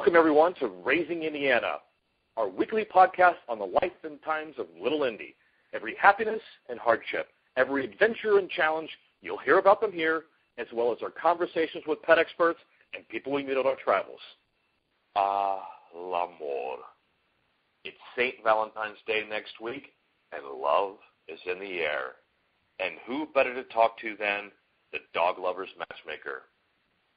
Welcome, everyone, to Raising Indiana, our weekly podcast on the life and times of little Indy. Every happiness and hardship, every adventure and challenge, you'll hear about them here, as well as our conversations with pet experts and people we meet on our travels. Ah, l'amour. It's Saint Valentine's Day next week, and love is in the air. And who better to talk to than the dog lover's matchmaker?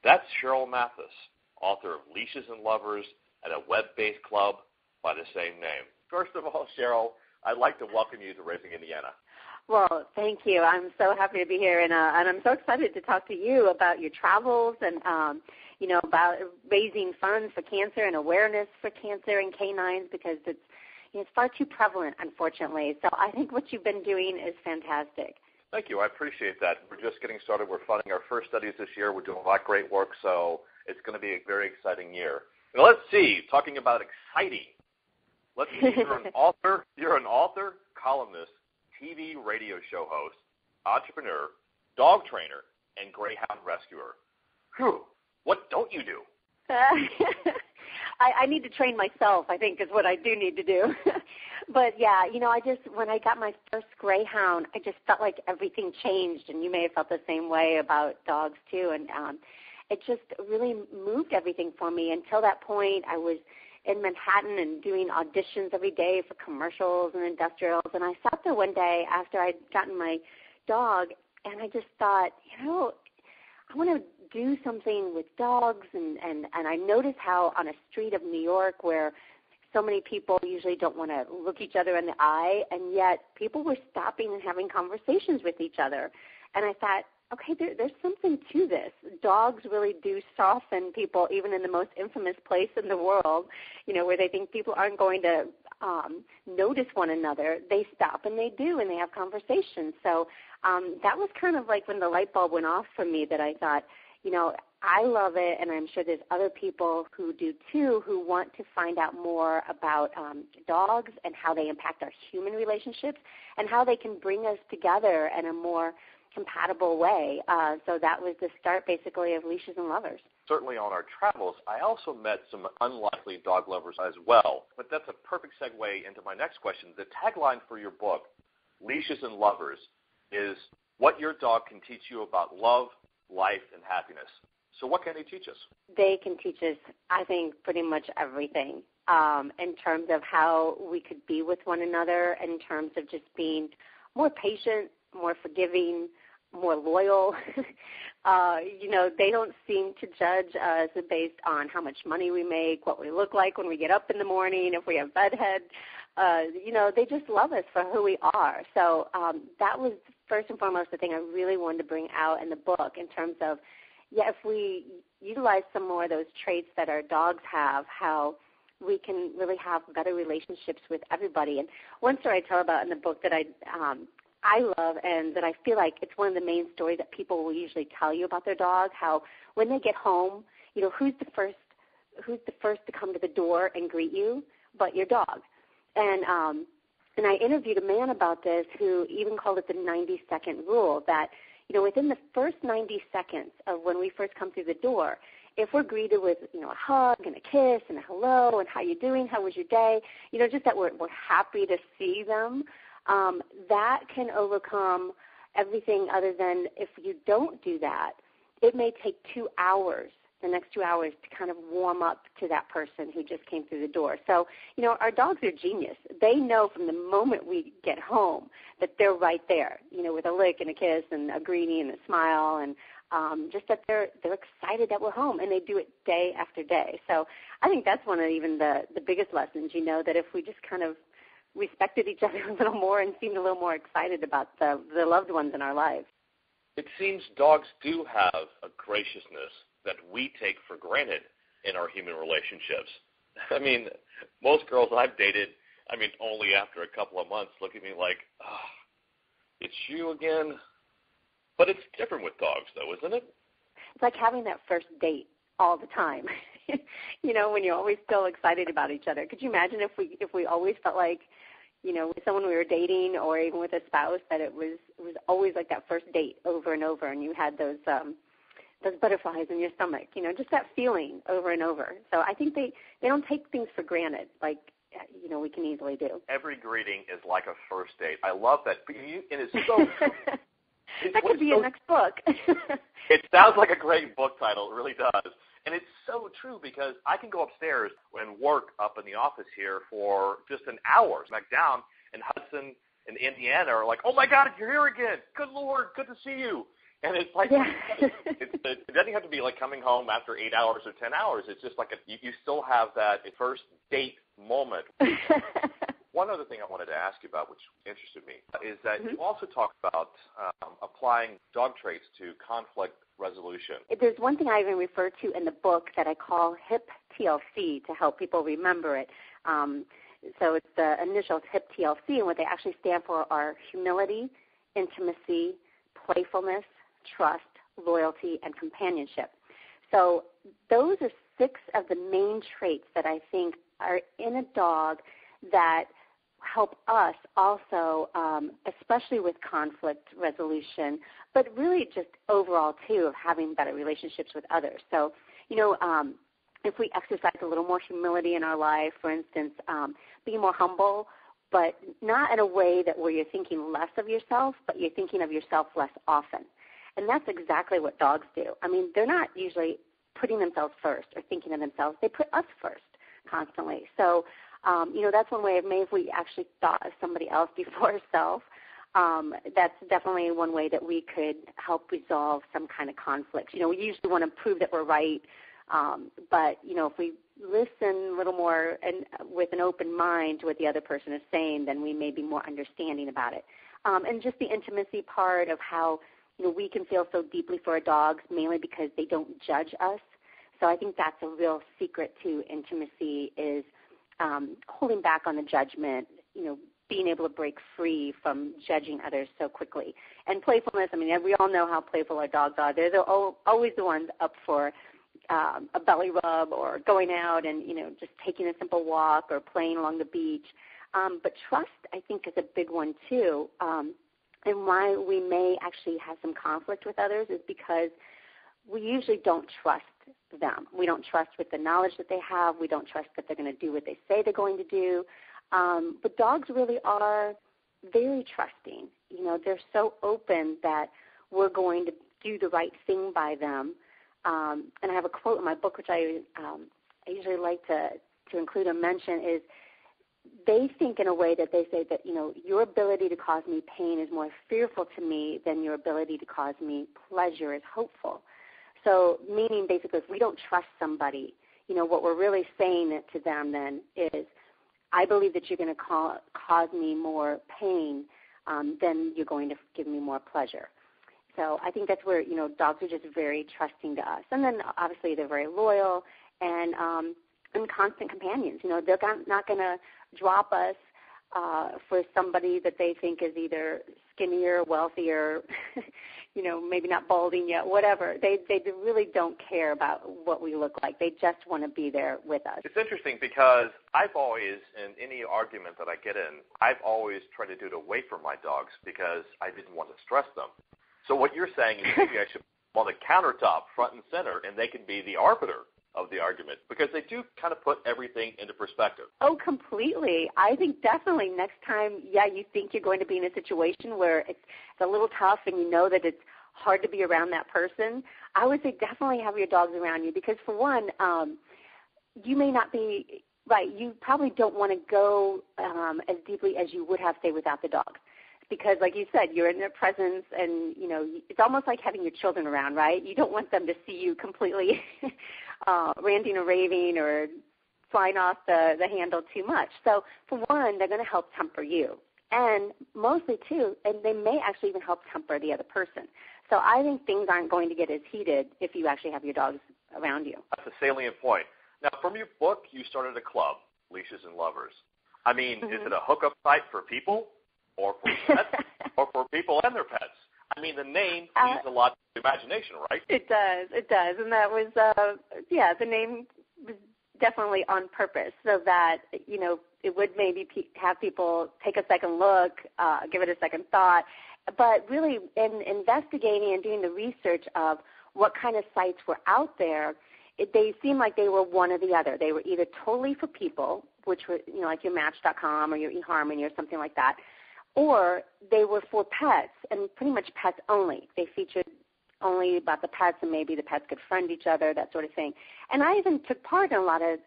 That's Sheryl Mattys, author of Leashes and Lovers and a web-based club by the same name. First of all, Sheryl, I'd like to welcome you to Raising Indiana. Well, thank you. I'm so happy to be here, and I'm so excited to talk to you about your travels and, about raising funds for cancer and awareness for cancer in canines, because it's far too prevalent, unfortunately. So I think what you've been doing is fantastic. Thank you. I appreciate that. We're just getting started. We're funding our first studies this year. We're doing a lot of great work, so it's going to be a very exciting year. Now, let's see. Talking about exciting. Let's see. You're an author, columnist, TV radio show host, entrepreneur, dog trainer, and greyhound rescuer. Whew. What don't you do? I need to train myself, I think, is what I do need to do. But, yeah, when I got my first greyhound, I just felt like everything changed, and you may have felt the same way about dogs, too. And it just really moved everything for me. Until that point, I was in Manhattan and doing auditions every day for commercials and industrials. And I sat there one day after I'd gotten my dog, and I just thought, I want to do something with dogs. And I noticed how on a street of New York where so many people usually don't want to look each other in the eye, and yet people were stopping and having conversations with each other. And I thought, okay, there's something to this. Dogs really do soften people, even in the most infamous place in the world, where they think people aren't going to notice one another. They stop and they do, and they have conversations. So that was kind of like when the light bulb went off for me, that I thought, I love it, and I'm sure there's other people who do too, who want to find out more about dogs and how they impact our human relationships and how they can bring us together in a more compatible way. So that was the start, basically, of Leashes and Lovers. Certainly on our travels, I also met some unlikely dog lovers as well. But that's a perfect segue into my next question. The tagline for your book, Leashes and Lovers, is what your dog can teach you about love, life, and happiness. So what can they teach us? They can teach us, I think, pretty much everything in terms of how we could be with one another, in terms of just being more patient, more forgiving, more loyal. They don't seem to judge us based on how much money we make, what we look like when we get up in the morning, if we have bedhead. They just love us for who we are. So that was first and foremost the thing I really wanted to bring out in the book, in terms of, if we utilize some more of those traits that our dogs have, how we can really have better relationships with everybody. And one story I tell about in the book that I love, and that I feel like it's one of the main stories that people will usually tell you about their dog, how when they get home, who's the first to come to the door and greet you but your dog. And I interviewed a man about this who even called it the 90-second rule, that, within the first 90 seconds of when we first come through the door, if we're greeted with, a hug and a kiss and a hello and how you doing, how was your day, just that we're happy to see them, that can overcome everything other than if you don't do that. It may take 2 hours, the next 2 hours, to kind of warm up to that person who just came through the door. So, our dogs are genius. They know from the moment we get home that they're right there, with a lick and a kiss and a greeting and a smile, and just that they're excited that we're home, and they do it day after day. So I think that's one of even the biggest lessons, that if we just kind of respected each other a little more and seemed a little more excited about the loved ones in our lives. It seems dogs do have a graciousness that we take for granted in our human relationships. I mean, most girls I've dated, only after a couple of months look at me like, it's you again. But it's different with dogs, though, isn't it? It's like having that first date all the time. When you're always still excited about each other. Could you imagine if we always felt like, with someone we were dating or even with a spouse, that it was always like that first date over and over, and you had those those butterflies in your stomach, just that feeling over and over. So I think they don't take things for granted like, we can easily do. Every greeting is like a first date. I love that. And it's so that could be a next book. It sounds like a great book title. It really does. And it's so true because I can go upstairs and work up in the office here for just an hour. Back down, and Hudson and Indiana are like, oh, my God, you're here again. Good Lord, good to see you. And it's like, it doesn't have to be like coming home after 8 hours or 10 hours. It's just like you still have that first date moment. One other thing I wanted to ask you about, which interested me, is that you also talk about applying dog traits to conflict resolution. There's one thing I even refer to in the book that I call HIP TLC to help people remember it. So it's the initials HIP TLC, and what they actually stand for are humility, intimacy, playfulness, trust, loyalty, and companionship. So those are 6 of the main traits that I think are in a dog that help us also, especially with conflict resolution, but really just overall, too, of having better relationships with others. So, if we exercise a little more humility in our life, for instance, being more humble, but not in a way that where you're thinking less of yourself, but you're thinking of yourself less often. And that's exactly what dogs do. I mean, they're not usually putting themselves first or thinking of themselves. They put us first constantly. So, that's one way of maybe if we actually thought of somebody else before ourselves, that's definitely one way that we could help resolve some kind of conflict. We usually want to prove that we're right, but, if we listen a little more and with an open mind to what the other person is saying, then we may be more understanding about it. And just the intimacy part of how, we can feel so deeply for our dogs, mainly because they don't judge us. So I think that's a real secret to intimacy is holding back on the judgment, being able to break free from judging others so quickly. And playfulness, I mean, we all know how playful our dogs are. They're always the ones up for a belly rub or going out and, just taking a simple walk or playing along the beach. But trust, I think, is a big one, too. And why we may actually have some conflict with others is because we usually don't trust them. We don't trust with the knowledge that they have. We don't trust that they're going to do what they say they're going to do. But dogs really are very trusting. They're so open that we're going to do the right thing by them. And I have a quote in my book, which I usually like to include or mention, is they think in a way that they say that, your ability to cause me pain is more fearful to me than your ability to cause me pleasure is hopeful. So meaning basically if we don't trust somebody, what we're really saying to them then is, I believe that you're going to cause me more pain than you're going to give me more pleasure. So I think that's where, dogs are just very trusting to us. And then obviously they're very loyal and constant companions. They're not going to drop us for somebody that they think is either skinnier, wealthier, maybe not balding yet, whatever. They really don't care about what we look like. They just want to be there with us. It's interesting because I've always, in any argument that I get in, I've always tried to do it away from my dogs because I didn't want to stress them. So what you're saying is maybe I should put on the countertop front and center and they can be the arbiter of the argument because they do kind of put everything into perspective. Oh, completely. I think definitely next time, you think you're going to be in a situation where it's a little tough and you know that it's hard to be around that person, I would say definitely have your dogs around you because for one, you may not be, right, you probably don't want to go as deeply as you would have, say, without the dogs. Because, like you said, you're in their presence, and, it's almost like having your children around, right? You don't want them to see you completely ranting or raving or flying off the handle too much. So, for one, they're going to help temper you. And mostly, too, and they may actually even help temper the other person. So I think things aren't going to get as heated if you actually have your dogs around you. That's a salient point. Now, from your book, you started a club, Leashes and Lovers. I mean, is it a hookup site for people? Or for pets, or for people and their pets. I mean, the name leaves a lot to imagination, right? It does. And that was, the name was definitely on purpose so that, it would maybe have people take a second look, give it a second thought, But really, in investigating and doing the research of what kind of sites were out there, they seemed like they were one or the other. They were either totally for people, which were, like your Match.com or your eHarmony or something like that, or they were for pets and pretty much pets only. They featured only about the pets, and maybe the pets could friend each other, that sort of thing. And I even took part in a lot of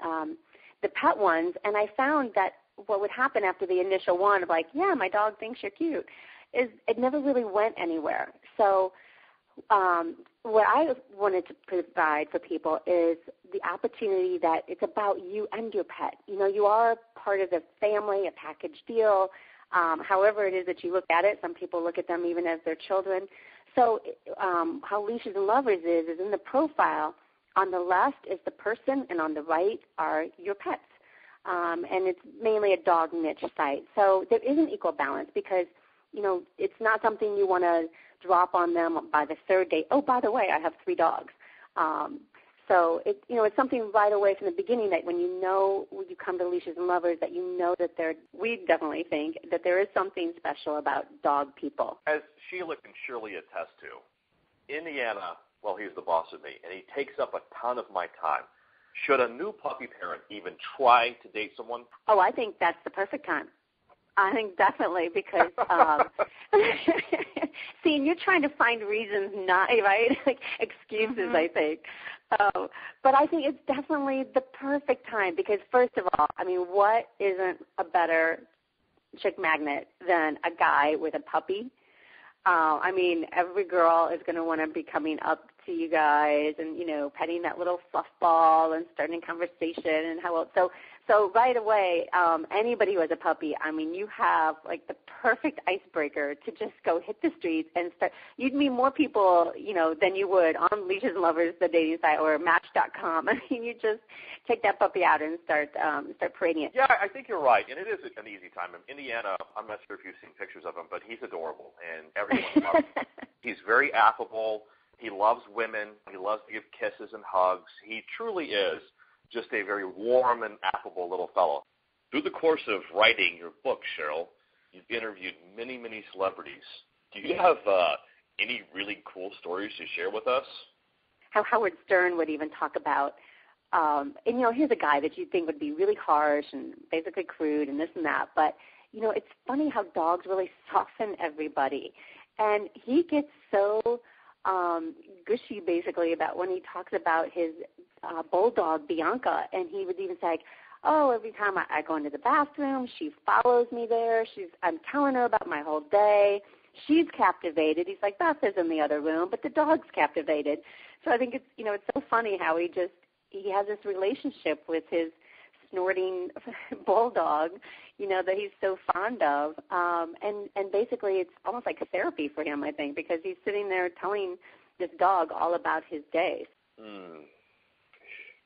the pet ones, and I found that what would happen after the initial one of like, yeah, my dog thinks you're cute, is it never really went anywhere. So what I wanted to provide for people is the opportunity that it's about you and your pet. You are part of the family, a package deal, however it is that you look at it. Some people look at them even as their children. So how Leashes and Lovers is in the profile, on the left is the person, and on the right are your pets. And it's mainly a dog niche site. So there is an equal balance because, it's not something you want to drop on them by the third date. Oh, by the way, I have 3 dogs. So it's something right away from the beginning that when you come to Leashes and Lovers, that that we definitely think that there is something special about dog people. As Sheila can surely attest to, Indiana, well, he's the boss of me, and he takes up a ton of my time. Should a new puppy parent even try to date someone? Oh, I think that's the perfect time. I think definitely because, see, and you're trying to find reasons not, right? Like excuses, I think. But I think it's definitely the perfect time because, first of all, I mean, what isn't a better chick magnet than a guy with a puppy? I mean, every girl is going to want to be coming up to you guys and, petting that little fluff ball and starting conversation and how else. So right away, anybody who has a puppy, I mean, you have like the perfect icebreaker to just go hit the streets and start. You'd meet more people, than you would on Leashes and Lovers, the dating site, or Match.com. I mean, you just take that puppy out and start parading it. Yeah, I think you're right, and it is an easy time. In Indiana, I'm not sure if you've seen pictures of him, but he's adorable, and everyone loves him. He's very affable. He loves women. He loves to give kisses and hugs. He truly is just a very warm and affable little fellow. Through the course of writing your book, Sheryl, you've interviewed many, many celebrities. Do you have any really cool stories to share with us? How Howard Stern would even talk about, and here's a guy that you'd think would be really harsh and basically crude and this and that, but, it's funny how dogs really soften everybody. And he gets so gushy, basically, about when he talks about his bulldog, Bianca, and he would even say, like, oh, every time I go into the bathroom, she follows me there. I'm telling her about my whole day. She's captivated. He's like, Beth is in the other room, but the dog's captivated. So I think it's, it's so funny how he has this relationship with his snorting bulldog, that he's so fond of. And basically it's almost like therapy for him, I think, because he's sitting there telling this dog all about his day.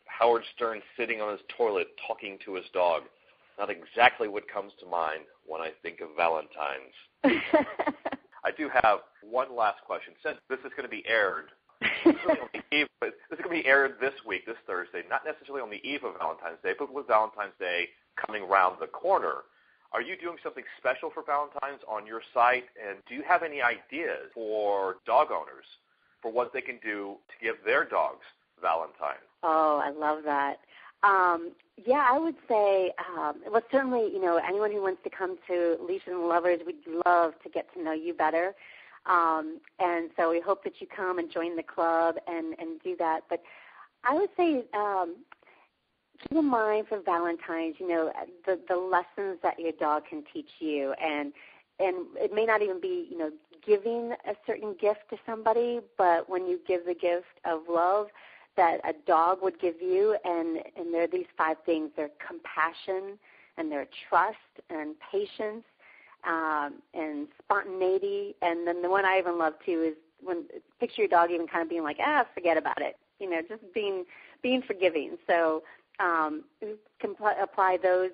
Howard Stern sitting on his toilet talking to his dog. Not exactly what comes to mind when I think of Valentine's. I do have one last question. Since this is going to be aired, this is going to be aired this week, this Thursday, not necessarily on the eve of Valentine's Day, but with Valentine's Day coming around the corner. Are you doing something special for Valentine's on your site? And do you have any ideas for dog owners for what they can do to give their dogs Valentine? Oh, I love that. Yeah, I would say, well, certainly, anyone who wants to come to Leashes and Lovers, we'd love to get to know you better. And so we hope that you come and join the club and do that. But I would say keep in mind for Valentine's, the lessons that your dog can teach you. And it may not even be, giving a certain gift to somebody, but when you give the gift of love that a dog would give you, and there are these 5 things. They're compassion, and they're trust, and patience, and spontaneity. And then the one I even love, too, is picture your dog even kind of being like, forget about it, just being forgiving. So you can apply those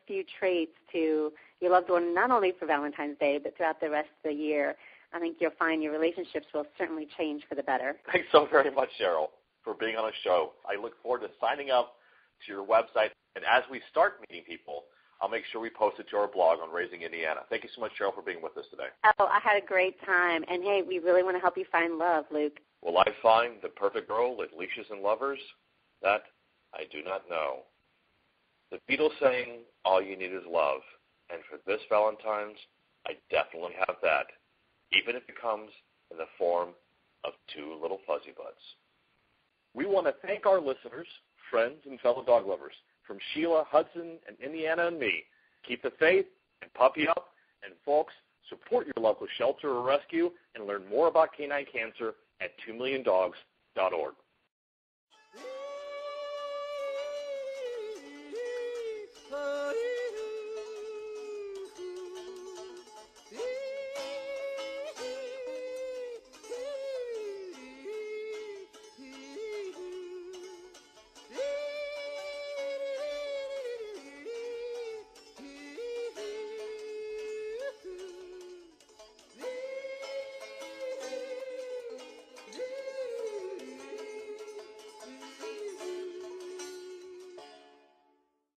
few traits to your loved one, not only for Valentine's Day, but throughout the rest of the year. I think you'll find your relationships will certainly change for the better. Thanks so very much, Sheryl, for being on a show. I look forward to signing up to your website. And as we start meeting people, I'll make sure we post it to our blog on Raising Indiana. Thank you so much, Sheryl, for being with us today. Oh, I had a great time. And, hey, we really want to help you find love, Luke. Will I find the perfect girl at Leashes and Lovers? That I do not know. The Beatles saying, all you need is love. And for this Valentine's, I definitely have that, even if it comes in the form of two little fuzzy buds. We want to thank our listeners, friends, and fellow dog lovers. From Sheila, Hudson, and Indiana and me, keep the faith and puppy up. And, folks, support your local shelter or rescue and learn more about canine cancer at 2milliondogs.org.